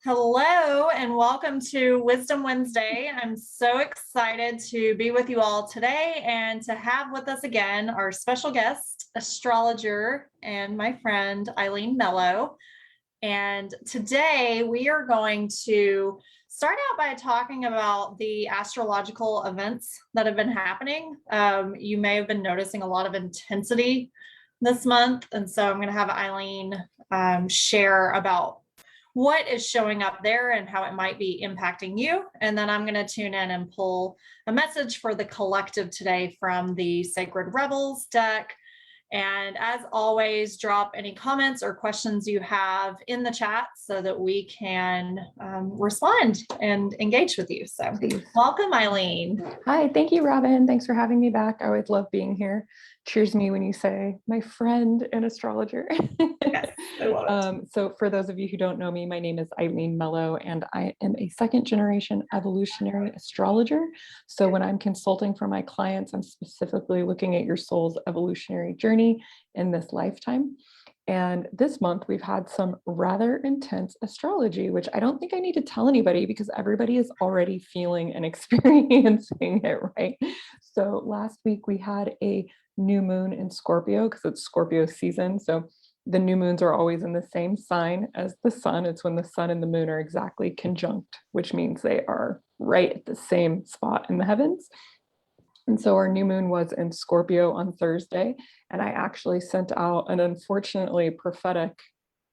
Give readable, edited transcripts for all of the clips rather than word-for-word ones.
Hello and welcome to Wisdom Wednesday. I'm so excited to be with you all today and to have with us again our special guest, astrologer, and my friend Eileen Mello. And today we are going to start out by talking about the astrological events that have been happening. You may have been noticing a lot of intensity this month. And so I'm going to have Eileen share about what is showing up there and how it might be impacting you. And then I'm going to tune in and pull a message for the collective today from the Sacred Rebels deck. And as always, drop any comments or questions you have in the chat so that we can respond and engage with you. So welcome, Eileen. Hi, thank you, Robin. Thanks for having me back. I always love being here. Cheers me when you say my friend and astrologer. Yes, I love it. So for those of you who don't know me, my name is Eileen Mello, and I am a second generation evolutionary astrologer. So when I'm consulting for my clients, I'm specifically looking at your soul's evolutionary journey in this lifetime. And this month we've had some rather intense astrology, which I don't think I need to tell anybody because everybody is already feeling and experiencing it, right? So last week we had a new moon in Scorpio because it's Scorpio season. So the new moons are always in the same sign as the sun. It's when the sun and the moon are exactly conjunct, which means they are right at the same spot in the heavens. And so our new moon was in Scorpio on Thursday, and I actually sent out an unfortunately prophetic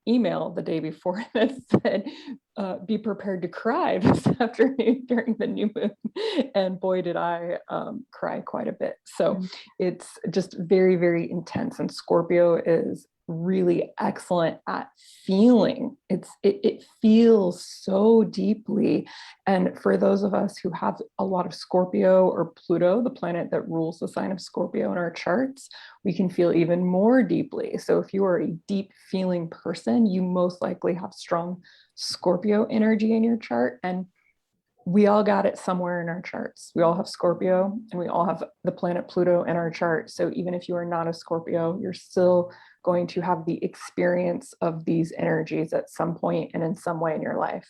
email the day before that said, be prepared to cry this afternoon during the new moon. And boy, did I cry quite a bit. So it's just very, very intense. And Scorpio is really excellent at feeling. It feels so deeply. And for those of us who have a lot of Scorpio or Pluto, the planet that rules the sign of Scorpio in our charts, we can feel even more deeply. So if you are a deep feeling person, you most likely have strong Scorpio energy in your chart. And we all got it somewhere in our charts. We all have Scorpio and we all have the planet Pluto in our chart. So even if you are not a Scorpio, you're still going to have the experience of these energies at some point and in some way in your life.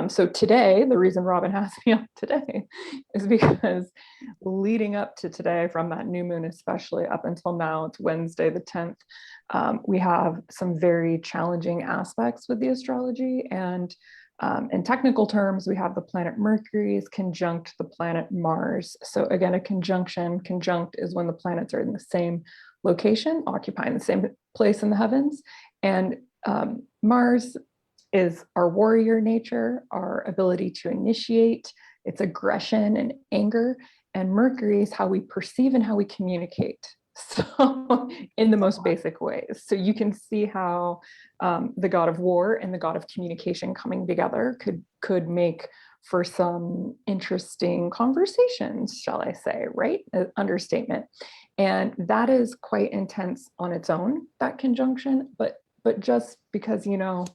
So today, the reason Robin has me on today is because leading up to today, from that new moon especially up until now, it's Wednesday the 10th, we have some very challenging aspects with the astrology. And in technical terms, we have the planet Mercury is conjunct the planet Mars. So again, a conjunct is when the planets are in the same location, occupying the same place in the heavens. And Mars is our warrior nature, our ability to initiate, its aggression and anger. And Mercury is how we perceive and how we communicate. So in the most basic ways. So you can see how the god of war and the god of communication coming together could make for some interesting conversations, shall I say, right? Understatement. And that is quite intense on its own, that conjunction, but just because, you know,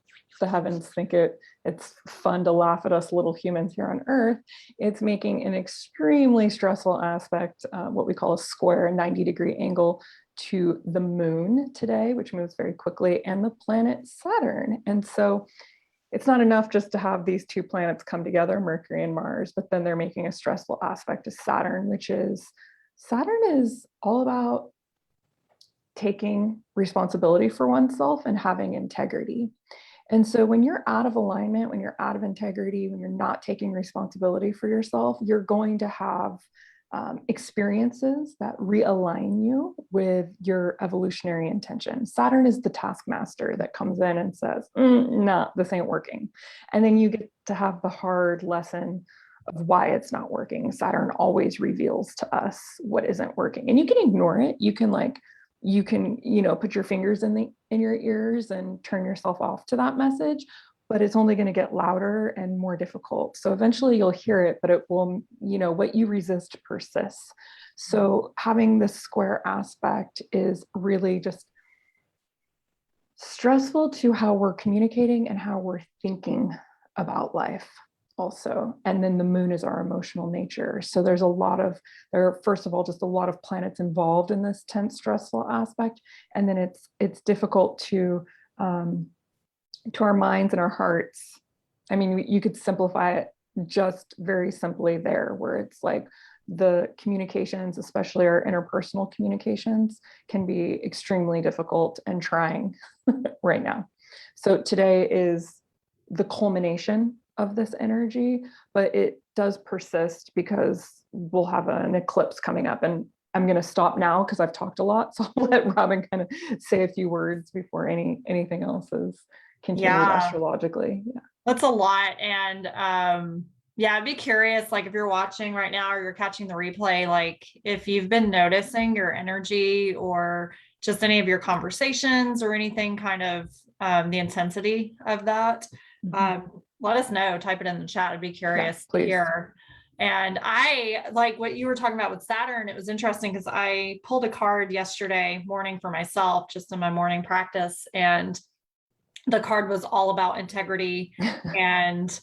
the heavens think it's fun to laugh at us little humans here on Earth, it's making an extremely stressful aspect, what we call a square, a 90-degree angle to the moon today, which moves very quickly, and the planet Saturn. And so it's not enough just to have these two planets come together, Mercury and Mars, but then they're making a stressful aspect to Saturn, Saturn is all about taking responsibility for oneself and having integrity. And so when you're out of alignment, when you're out of integrity, when you're not taking responsibility for yourself, you're going to have experiences that realign you with your evolutionary intention. Saturn is the taskmaster that comes in and says, no, this ain't working. And then you get to have the hard lesson of why it's not working. Saturn always reveals to us what isn't working. And you can ignore it. You can put your fingers in your ears and turn yourself off to that message, but it's only going to get louder and more difficult. So eventually you'll hear it, but it will, what you resist persists. So having this square aspect is really just stressful to how we're communicating and how we're thinking about life also. And then the moon is our emotional nature. So there are, first of all, just a lot of planets involved in this tense, stressful aspect. And then it's difficult to our minds and our hearts. I mean, you could simplify it just very simply there, where it's like the communications, especially our interpersonal communications, can be extremely difficult and trying right now. So today is the culmination of this energy, but it does persist because we'll have an eclipse coming up. And I'm going to stop now because I've talked a lot. So I'll let Robin kind of say a few words before anything else is continued astrologically. Yeah. That's a lot. And yeah, I'd be curious, like if you're watching right now or you're catching the replay, like if you've been noticing your energy or just any of your conversations or anything kind of the intensity of that, let us know, type it in the chat. I'd be curious to hear. And I like what you were talking about with Saturn. It was interesting because I pulled a card yesterday morning for myself, just in my morning practice. And the card was all about integrity and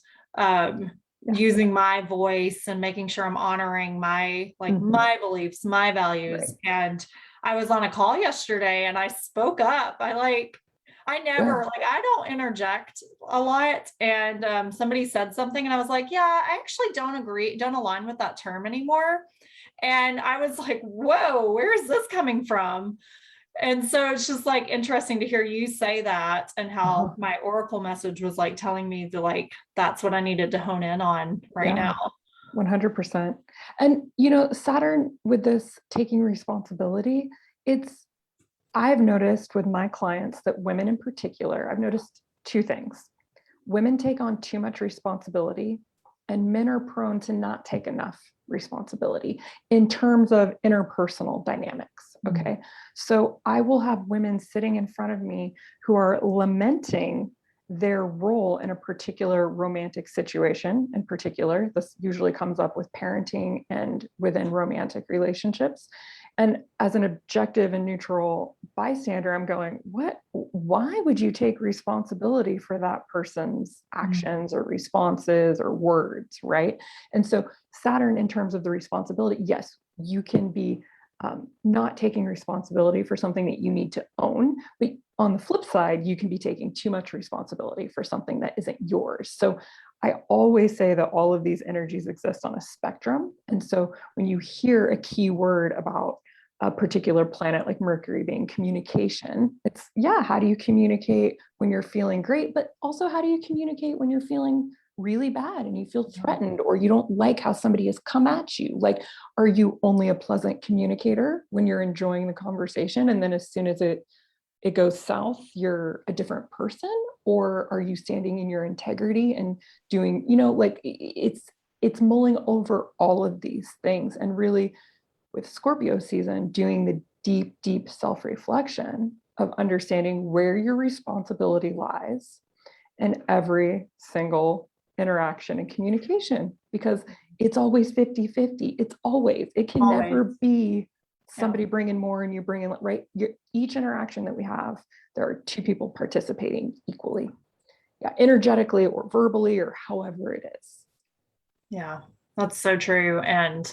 using my voice and making sure I'm honoring my my beliefs, my values. Right. And I was on a call yesterday and I spoke up. I don't interject a lot. And somebody said something and I was like, yeah, I actually don't align with that term anymore. And I was like, whoa, where is this coming from? And so it's just like interesting to hear you say that and how my oracle message was like telling me to that's what I needed to hone in on right now. 100%. And, Saturn with this taking responsibility, I've noticed with my clients that women in particular, I've noticed two things. Women take on too much responsibility and men are prone to not take enough responsibility in terms of interpersonal dynamics. Okay. So I will have women sitting in front of me who are lamenting their role in a particular romantic situation. In particular, this usually comes up with parenting and within romantic relationships. And as an objective and neutral bystander, I'm going, why would you take responsibility for that person's actions or responses or words, right? And so Saturn, in terms of the responsibility, yes, you can be not taking responsibility for something that you need to own, but on the flip side, you can be taking too much responsibility for something that isn't yours. So I always say that all of these energies exist on a spectrum. And so when you hear a key word about a particular planet like Mercury being communication, it's, how do you communicate when you're feeling great, but also how do you communicate when you're feeling really bad and you feel threatened or you don't like how somebody has come at you? Like, are you only a pleasant communicator when you're enjoying the conversation, and then as soon as it goes south, you're a different person? Or are you standing in your integrity and doing, it's mulling over all of these things, and really with Scorpio season, doing the deep, deep self-reflection of understanding where your responsibility lies in every single interaction and communication, because it's always 50-50. It can never be somebody bringing more and you bring in, right? Each interaction that we have, there are two people participating equally, energetically or verbally or however it is. Yeah, that's so true. And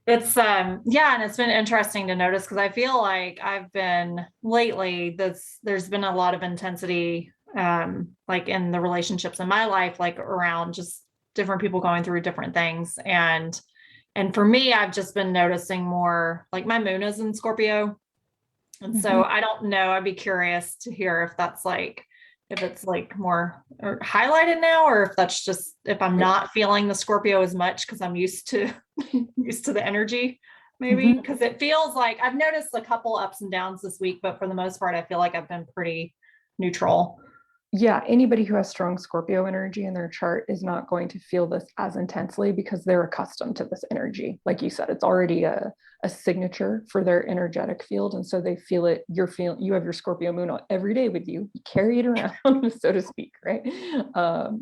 it's and it's been interesting to notice, because I feel like I've been lately, there's been a lot of intensity like in the relationships in my life, like around just different people going through different things. And for me, I've just been noticing more, like my moon is in Scorpio. And so I don't know, I'd be curious to hear if that's if it's more or highlighted now, or if that's just, if I'm not feeling the Scorpio as much because I'm used to the energy, maybe. Because it feels like I've noticed a couple ups and downs this week, but for the most part, I feel like I've been pretty neutral. Yeah, anybody who has strong Scorpio energy in their chart is not going to feel this as intensely because they're accustomed to this energy. Like you said, it's already a signature for their energetic field. And so they feel it, you have your Scorpio moon every day with you, you carry it around, so to speak, right?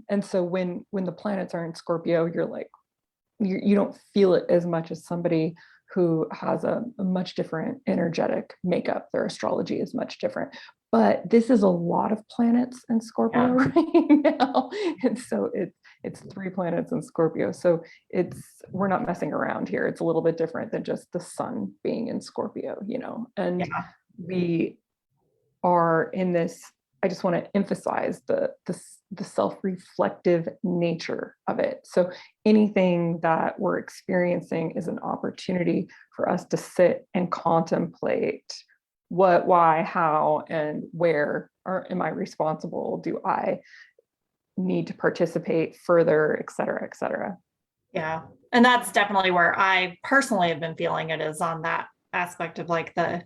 And so when the planets are in Scorpio, you're like, you don't feel it as much as somebody who has a much different energetic makeup. Their astrology is much different. But this is a lot of planets in Scorpio right now. And so it's 3 planets in Scorpio. So we're not messing around here. It's a little bit different than just the sun being in Scorpio, and we are in this. I just want to emphasize the self-reflective nature of it. So anything that we're experiencing is an opportunity for us to sit and contemplate what, why, how, and where am I responsible? Do I need to participate further, et cetera, et cetera. Yeah. And that's definitely where I personally have been feeling it, is on that aspect of like the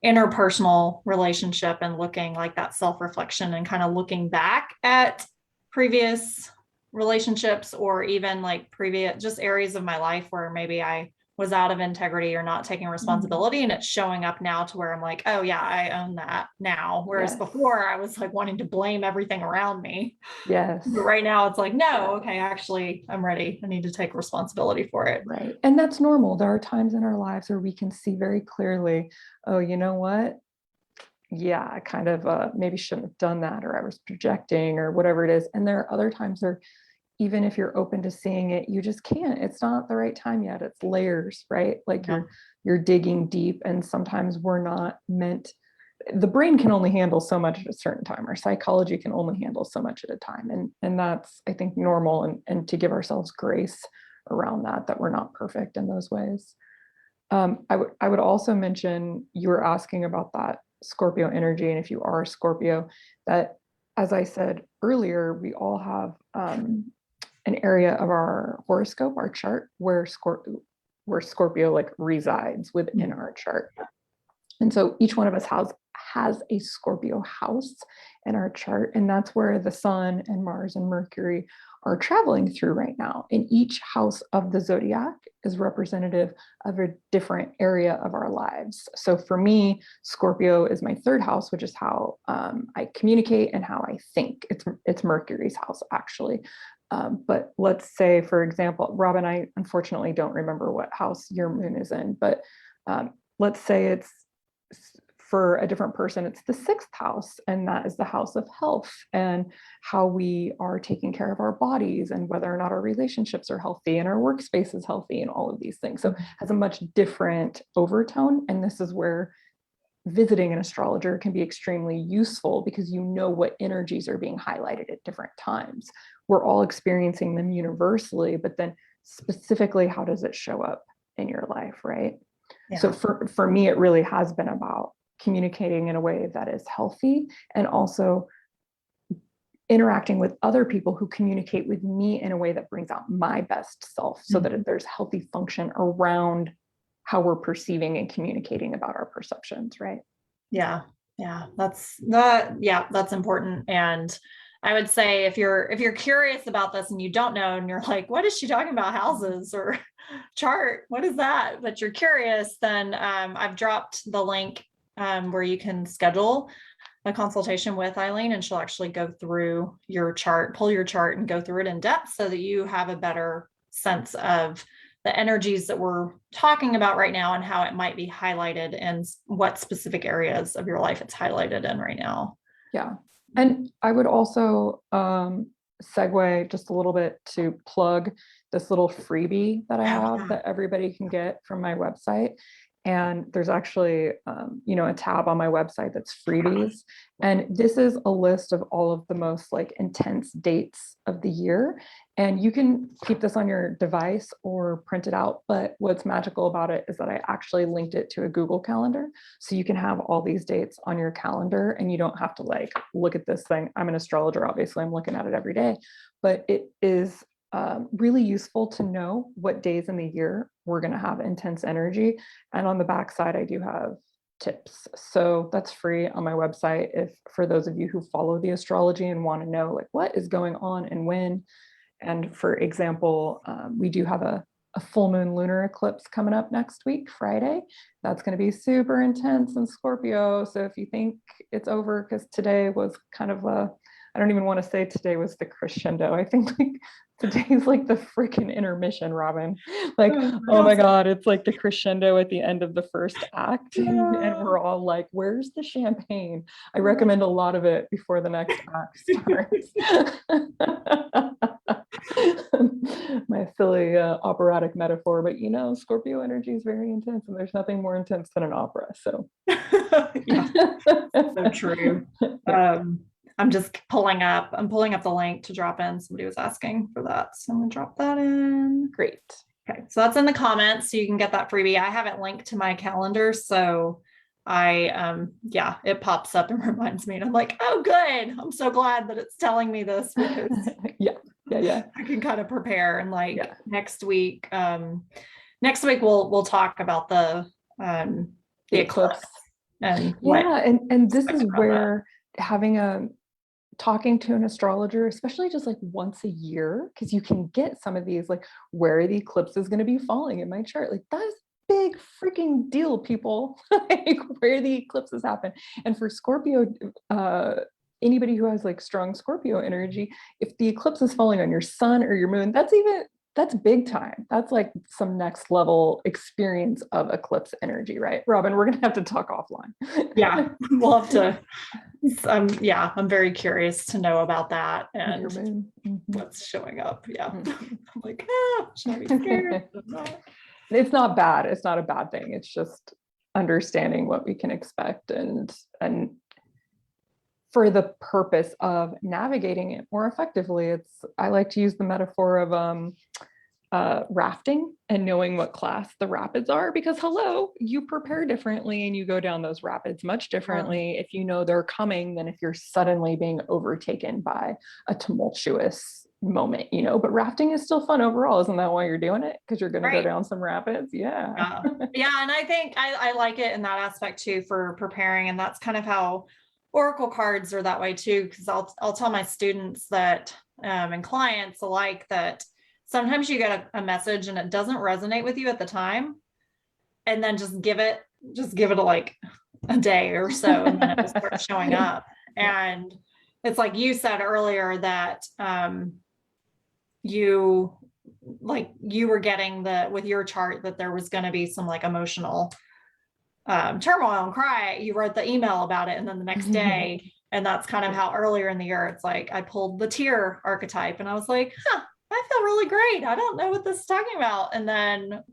interpersonal relationship and looking like that self-reflection and kind of looking back at previous relationships, or even like previous just areas of my life where maybe I was out of integrity or not taking responsibility, and it's showing up now to where I'm like, oh yeah, I own that now. Whereas before I was like wanting to blame everything around me. Yes. But right now it's like, no, okay, actually I'm ready. I need to take responsibility for it. Right. And that's normal. There are times in our lives where we can see very clearly, oh, you know what? Yeah, I kind of maybe shouldn't have done that, or I was projecting, or whatever it is. And there are other times where even if you're open to seeing it, you just can't. It's not the right time yet. It's layers, right? Like you're digging deep, and sometimes we're not meant. The brain can only handle so much at a certain time. Our psychology can only handle so much at a time, and that's, I think, normal. And to give ourselves grace around that we're not perfect in those ways. I would also mention, you were asking about that Scorpio energy, and if you are a Scorpio, that, as I said earlier, we all have an area of our horoscope, our chart, where Scorpio like resides within our chart. And so each one of us has a Scorpio house in our chart, and that's where the sun and Mars and Mercury are traveling through right now. And each house of the zodiac is representative of a different area of our lives. So for me, Scorpio is my 3rd house, which is how I communicate and how I think. It's Mercury's house, actually. But let's say, for example, Robin, I unfortunately don't remember what house your moon is in, but let's say it's, for a different person, it's the 6th house, and that is the house of health and how we are taking care of our bodies, and whether or not our relationships are healthy and our workspace is healthy, and all of these things. So it has a much different overtone. And this is where visiting an astrologer can be extremely useful, because you know what energies are being highlighted at different times. We're all experiencing them universally, but then specifically, how does it show up in your life, right? Yeah. So for me, it really has been about communicating in a way that is healthy, and also interacting with other people who communicate with me in a way that brings out my best self, so that there's healthy function around how we're perceiving and communicating about our perceptions, right? Yeah. That's important. And I would say, if you're curious about this and you don't know, and you're like, what is she talking about, houses or chart? What is that? But you're curious, then I've dropped the link where you can schedule a consultation with Eileen, and she'll actually go through your chart, pull your chart, and go through it in depth, so that you have a better sense of the energies that we're talking about right now, and how it might be highlighted, and what specific areas of your life it's highlighted in right now. Yeah. And I would also segue just a little bit to plug this little freebie that I have that everybody can get from my website. And there's actually, a tab on my website that's freebies. And this is a list of all of the most like intense dates of the year. And you can keep this on your device or print it out. But what's magical about it is that I actually linked it to a Google Calendar. So you can have all these dates on your calendar, and you don't have to like look at this thing. I'm an astrologer, obviously, I'm looking at it every day, but it is really useful to know what days in the year we're going to have intense energy. And on the back side, I do have tips. So that's free on my website. If for those of you who follow the astrology and want to know like what is going on and when. And for example, we do have a full moon lunar eclipse coming up next week, Friday. That's going to be super intense in Scorpio. So if you think it's over, because today was kind of I don't even want to say today was the crescendo. I think like today's like the freaking intermission, Robin. Like, oh my God, it's like the crescendo at the end of the first act. And we're all like, where's the champagne? I recommend a lot of it before the next act starts. My silly operatic metaphor, but you know, Scorpio energy is very intense and there's nothing more intense than an opera. So yeah, so true. I'm just pulling up the link to drop in. Somebody was asking for that. So I'm gonna drop that in. Great. Okay, so that's in the comments, so you can get that freebie. I have it linked to my calendar, so yeah, it pops up and reminds me, and I'm like, oh good, I'm so glad that it's telling me this, because yeah I can kind of prepare. And like next week we'll talk about the eclipse. And and this is where having talking to an astrologer, especially just like once a year, because you can get some of these, like where the eclipse is going to be falling in my chart. Like that's big freaking deal, people. Like where the eclipses happen. And for Scorpio, anybody who has like strong Scorpio energy, if the eclipse is falling on your sun or your moon, that's big time. That's like some next level experience of eclipse energy, right? Robin, we're gonna have to talk offline. Yeah, we'll have to. I'm very curious to know about that and what's showing up. Yeah. I'm like, should I be scared? It's not bad. It's not a bad thing. It's just understanding what we can expect and for the purpose of navigating it more effectively. I like to use the metaphor of rafting and knowing what class the rapids are, because you prepare differently and you go down those rapids much differently if you know they're coming than if you're suddenly being overtaken by a tumultuous moment, you know. But rafting is still fun overall. Isn't that why you're doing it? Because you're going to go down some rapids. Yeah. And I think I like it in that aspect too, for preparing. And that's kind of how Oracle cards are that way too, because I'll tell my students that and clients alike that sometimes you get a message and it doesn't resonate with you at the time, and then just give it like a day or so, and then it will start showing up. And it's like you said earlier that you were getting with your chart that there was going to be some like emotional turmoil and cry. You wrote the email about it, and then the next day, and that's kind of how earlier in the year it's like I pulled the tear archetype and I was like, I feel really great. I don't know what this is talking about. And then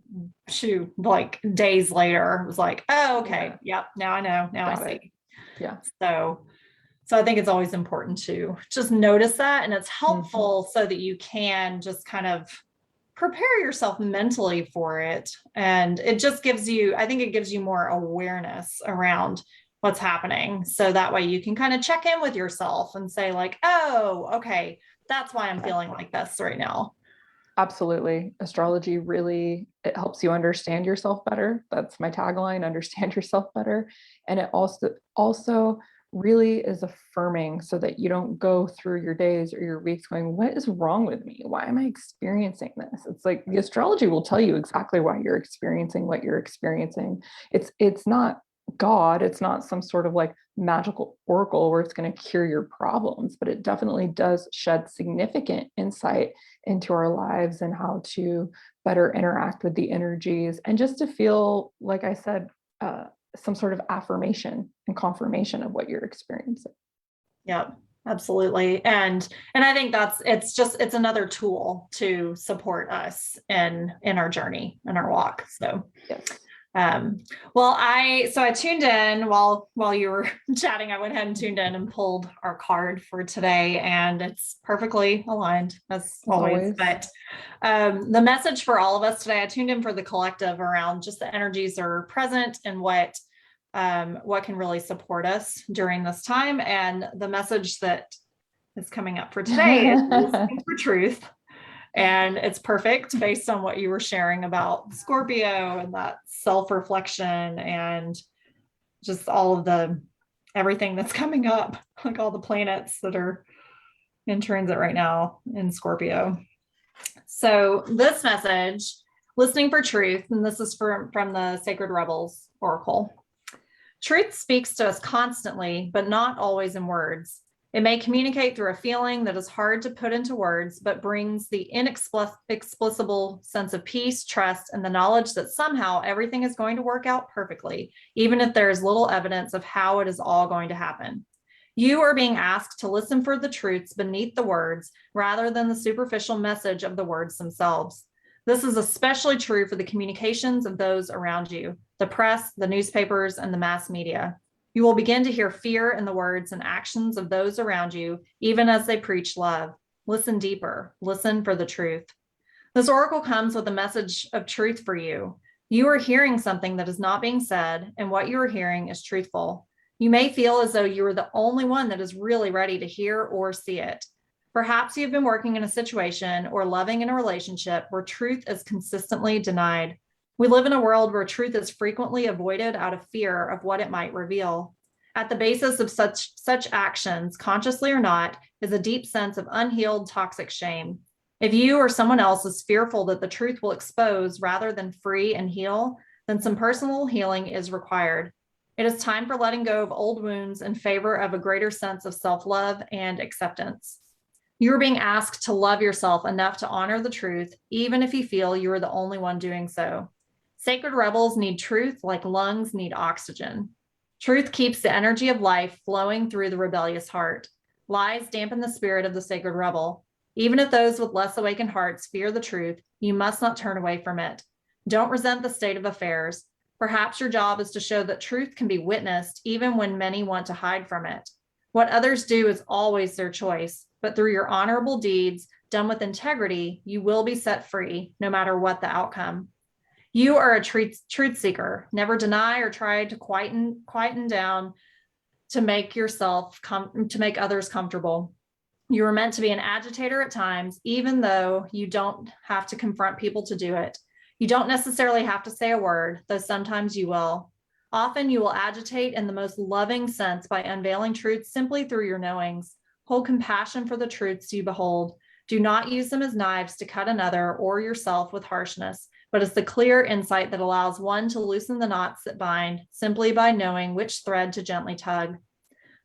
like days later, it was like, oh, okay. Yep. Now I know. Now I see. Yeah. So I think it's always important to just notice that. And it's helpful so that you can just kind of prepare yourself mentally for it. And it just gives you more awareness around what's happening. So that way you can kind of check in with yourself and say like, oh, okay, that's why I'm feeling like this right now. Absolutely. Astrology really, it helps you understand yourself better. That's my tagline, understand yourself better. And it also really is affirming, so that you don't go through your days or your weeks going, what is wrong with me? Why am I experiencing this? It's like the astrology will tell you exactly why you're experiencing what you're experiencing. It's not God, it's not some sort of like magical oracle where it's going to cure your problems, but it definitely does shed significant insight into our lives and how to better interact with the energies, and just to feel, like I said, some sort of affirmation and confirmation of what you're experiencing. Yep, absolutely. And I think it's another tool to support us in our journey and our walk. So yes. I tuned in while you were chatting. I went ahead and tuned in and pulled our card for today, and it's perfectly aligned as always. But the message for all of us today, I tuned in for the collective around just the energies are present and what can really support us during this time. And the message that is coming up for today is listening for truth. And it's perfect based on what you were sharing about Scorpio and that self-reflection and just all of everything that's coming up, like all the planets that are in transit right now in Scorpio. So this message, listening for truth, and this is from the Sacred Rebels Oracle. Truth speaks to us constantly, but not always in words. It may communicate through a feeling that is hard to put into words, but brings the inexplicable sense of peace, trust, and the knowledge that somehow everything is going to work out perfectly, even if there is little evidence of how it is all going to happen. You are being asked to listen for the truths beneath the words rather than the superficial message of the words themselves. This is especially true for the communications of those around you, the press, the newspapers, and the mass media. You will begin to hear fear in the words and actions of those around you, even as they preach love. Listen deeper. Listen for the truth. This oracle comes with a message of truth for you. You are hearing something that is not being said, and what you are hearing is truthful. You may feel as though you are the only one that is really ready to hear or see it. Perhaps you've been working in a situation or loving in a relationship where truth is consistently denied. We live in a world where truth is frequently avoided out of fear of what it might reveal. At the basis of such actions, consciously or not, is a deep sense of unhealed toxic shame. If you or someone else is fearful that the truth will expose rather than free and heal, then some personal healing is required. It is time for letting go of old wounds in favor of a greater sense of self-love and acceptance. You are being asked to love yourself enough to honor the truth, even if you feel you are the only one doing so. Sacred rebels need truth like lungs need oxygen. Truth keeps the energy of life flowing through the rebellious heart. Lies dampen the spirit of the sacred rebel. Even if those with less awakened hearts fear the truth, you must not turn away from it. Don't resent the state of affairs. Perhaps your job is to show that truth can be witnessed even when many want to hide from it. What others do is always their choice, but through your honorable deeds done with integrity, you will be set free no matter what the outcome. You are a truth seeker. Never deny or try to quieten down to make others comfortable. You are meant to be an agitator at times, even though you don't have to confront people to do it. You don't necessarily have to say a word, though sometimes you will. Often you will agitate in the most loving sense by unveiling truth simply through your knowings. Hold compassion for the truths you behold. Do not use them as knives to cut another or yourself with harshness, but as the clear insight that allows one to loosen the knots that bind simply by knowing which thread to gently tug.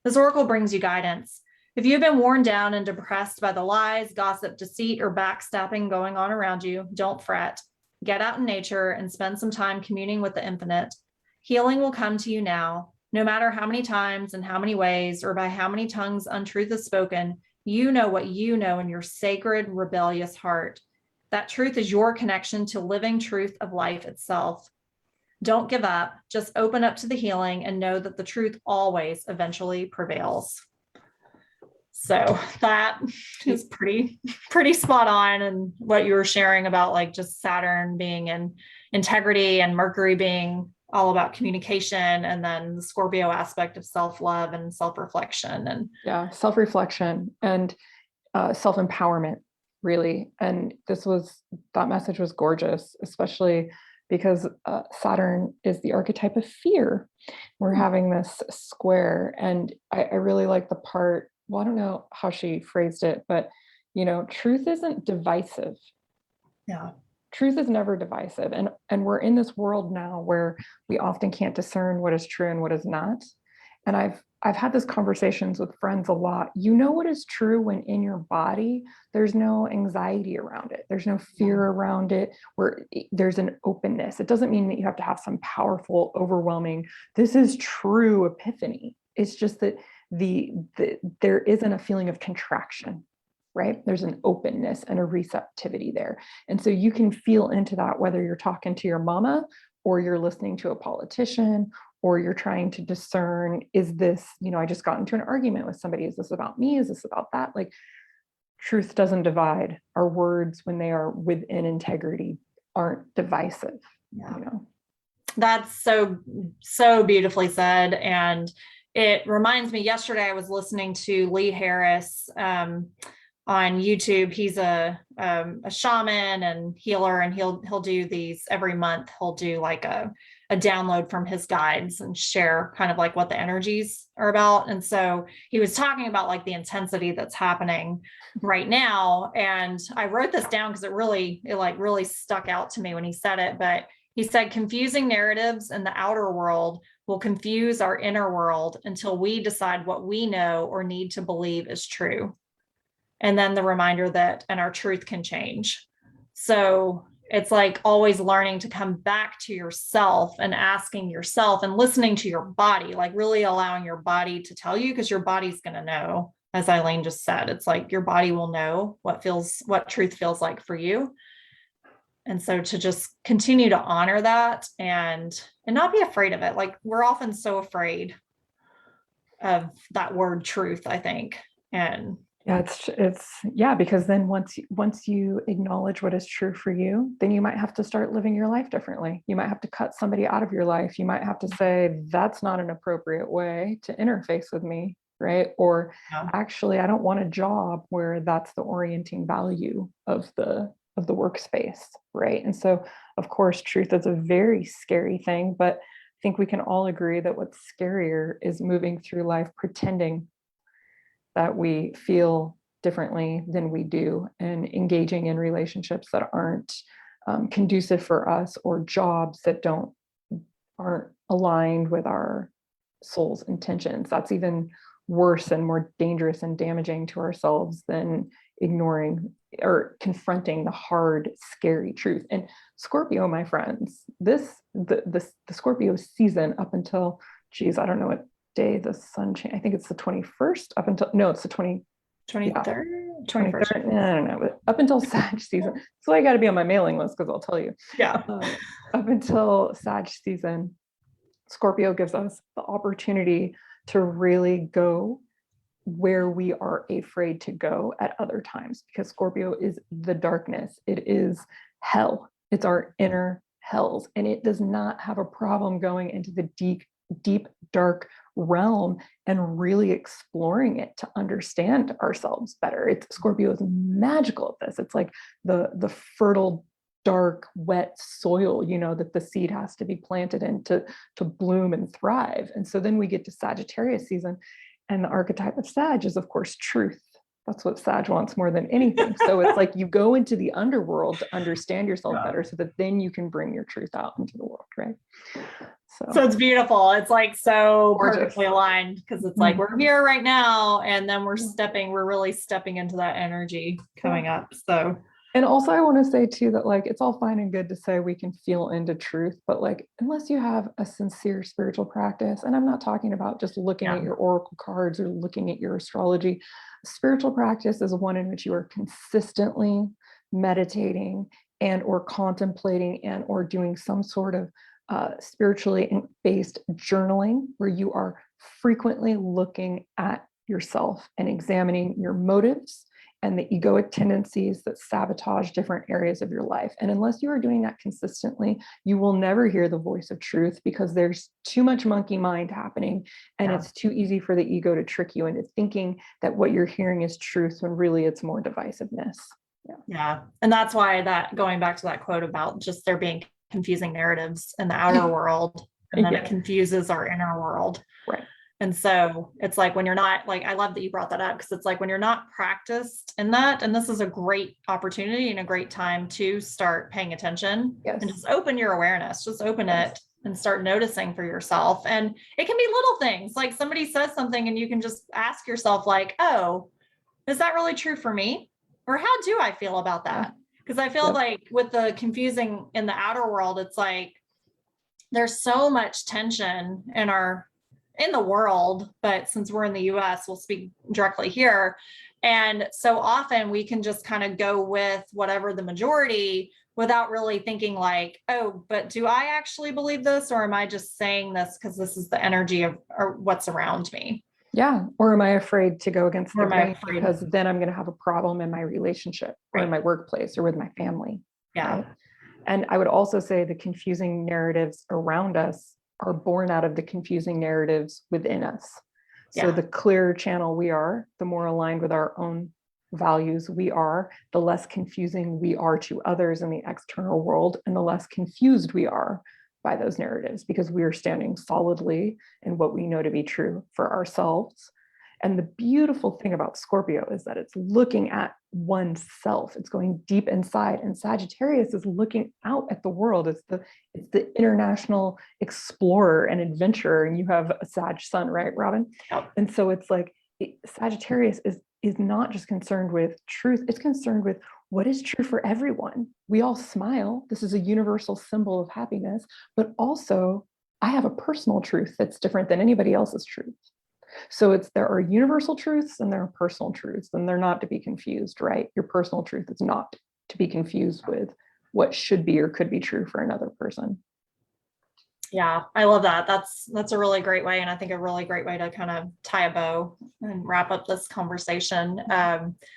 This oracle brings you guidance. If you've been worn down and depressed by the lies, gossip, deceit, or backstabbing going on around you, don't fret. Get out in nature and spend some time communing with the infinite. Healing will come to you now. No matter how many times and how many ways or by how many tongues untruth is spoken, you know what you know in your sacred, rebellious heart. That truth is your connection to living truth of life itself. Don't give up. Just open up to the healing and know that the truth always eventually prevails. So that is pretty spot on. And what you were sharing about like just Saturn being in integrity and Mercury being all about communication, and then the Scorpio aspect of self-love and self-reflection. And yeah, self-reflection and self-empowerment, really. And that message was gorgeous, especially because Saturn is the archetype of fear. We're having this square, and I really like the part, well, I don't know how she phrased it, but truth isn't divisive. yeah, Truth is never divisive. And we're in this world now where we often can't discern what is true and what is not. And I've had these conversations with friends a lot. You know what is true when in your body, there's no anxiety around it. There's no fear around it, where there's an openness. It doesn't mean that you have to have some powerful, overwhelming, this is true epiphany. It's just that there isn't a feeling of contraction, right? There's an openness and a receptivity there. And so you can feel into that, whether you're talking to your mama or you're listening to a politician, or you're trying to discern, is this, I just got into an argument with somebody. Is this about me? Is this about that? Like, truth doesn't divide. Our words, when they are within integrity, aren't divisive. Yeah. That's so beautifully said. And it reminds me, yesterday I was listening to Lee Harris on YouTube. He's a shaman and healer, and he'll do these every month. He'll do like a download from his guides and share kind of like what the energies are about. And so he was talking about like the intensity that's happening right now. And I wrote this down because it really stuck out to me when he said it. But he said, confusing narratives in the outer world will confuse our inner world until we decide what we know or need to believe is true. And then the reminder that, and our truth can change. So it's like always learning to come back to yourself and asking yourself and listening to your body, like really allowing your body to tell you, because your body's going to know. As Eileen just said, it's like your body will know what truth feels like for you. And so to just continue to honor that and not be afraid of it. Like we're often so afraid of that word truth, I think. And yeah, because then once you acknowledge what is true for you, then you might have to start living your life differently. You might have to cut somebody out of your life. You might have to say, that's not an appropriate way to interface with me, right? Or actually, I don't want a job where that's the orienting value of the workspace, right? And so, of course, truth is a very scary thing, but I think we can all agree that what's scarier is moving through life pretending that we feel differently than we do, and engaging in relationships that aren't conducive for us, or jobs that aren't aligned with our soul's intentions. That's even worse and more dangerous and damaging to ourselves than ignoring or confronting the hard, scary truth. And Scorpio, my friends, the Scorpio season up until, I don't know what day the sun changed. I think it's the 21st up until, no, it's the 23rd, 23rd. I don't know, but up until Sag season. So I got to be on my mailing list, because I'll tell you. Yeah. Up until Sag season, Scorpio gives us the opportunity to really go where we are afraid to go at other times, because Scorpio is the darkness. It is hell. It's our inner hells, and it does not have a problem going into the deep, dark realm and really exploring it to understand ourselves better. Scorpio is magical at this. It's like the fertile, dark, wet soil, that the seed has to be planted in to bloom and thrive. And so then we get to Sagittarius season, and the archetype of Sag is, of course, truth. That's what Sag wants more than anything. So it's like you go into the underworld to understand yourself better, so that then you can bring your truth out into the world, right? So it's beautiful. It's like so gorgeous. Perfectly aligned, because it's like we're here right now, and then we're really stepping into that energy coming up. So, and also I want to say too that like it's all fine and good to say we can feel into truth, but like unless you have a sincere spiritual practice, and I'm not talking about just looking at your oracle cards or looking at your astrology. Spiritual practice is one in which you are consistently meditating and or contemplating and or doing some sort of spiritually based journaling, where you are frequently looking at yourself and examining your motives and the egoic tendencies that sabotage different areas of your life. And unless you are doing that consistently, you will never hear the voice of truth, because there's too much monkey mind happening, and it's too easy for the ego to trick you into thinking that what you're hearing is truth, when really it's more divisiveness. Yeah. And that's why going back to that quote about just there being confusing narratives in the outer world, and then it confuses our inner world. Right. And so it's like when you're not, like, I love that you brought that up, because it's like when you're not practiced in that, and this is a great opportunity and a great time to start paying attention and just open your awareness, just open it and start noticing for yourself. And it can be little things, like somebody says something and you can just ask yourself like, oh, is that really true for me? Or how do I feel about that? Because I feel like with the confusing in the outer world, it's like there's so much tension in the world, but since we're in the US, we'll speak directly here. And so often we can just kind of go with whatever the majority, without really thinking like, oh, but do I actually believe this? Or am I just saying this because this is the energy of or what's around me? Yeah. Or am I afraid to go against the grain, because then I'm going to have a problem in my relationship or in my workplace or with my family. Yeah. Right? And I would also say the confusing narratives around us are born out of the confusing narratives within us. So the clearer channel we are, the more aligned with our own values we are, the less confusing we are to others in the external world, and the less confused we are by those narratives, because we are standing solidly in what we know to be true for ourselves. And the beautiful thing about Scorpio is that it's looking at oneself. It's going deep inside. And Sagittarius is looking out at the world. It's the international explorer and adventurer. And you have a Sag sun, right, Robin? Yep. And so it's like Sagittarius is not just concerned with truth, it's concerned with what is true for everyone. We all smile. This is a universal symbol of happiness, but also I have a personal truth that's different than anybody else's truth. So there are universal truths and there are personal truths, and they're not to be confused, right? Your personal truth is not to be confused with what should be or could be true for another person. Yeah, I love that. That's a really great way. And I think a really great way to kind of tie a bow and wrap up this conversation.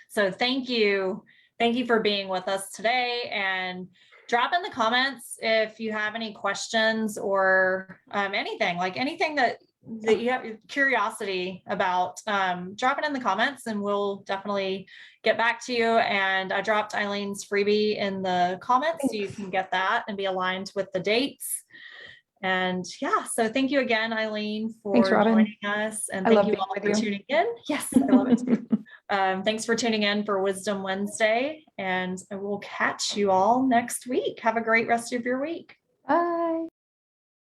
So thank you. Thank you for being with us today, and drop in the comments if you have any questions or anything that you have curiosity about. Drop it in the comments and we'll definitely get back to you. And I dropped Eileen's freebie in the comments so you can get that and be aligned with the dates. And yeah, so thank you again, Eileen, for joining us. And thank you all for tuning in. Yes, I love it too. Thanks for tuning in for Wisdom Wednesday, and I will catch you all next week. Have a great rest of your week. Bye.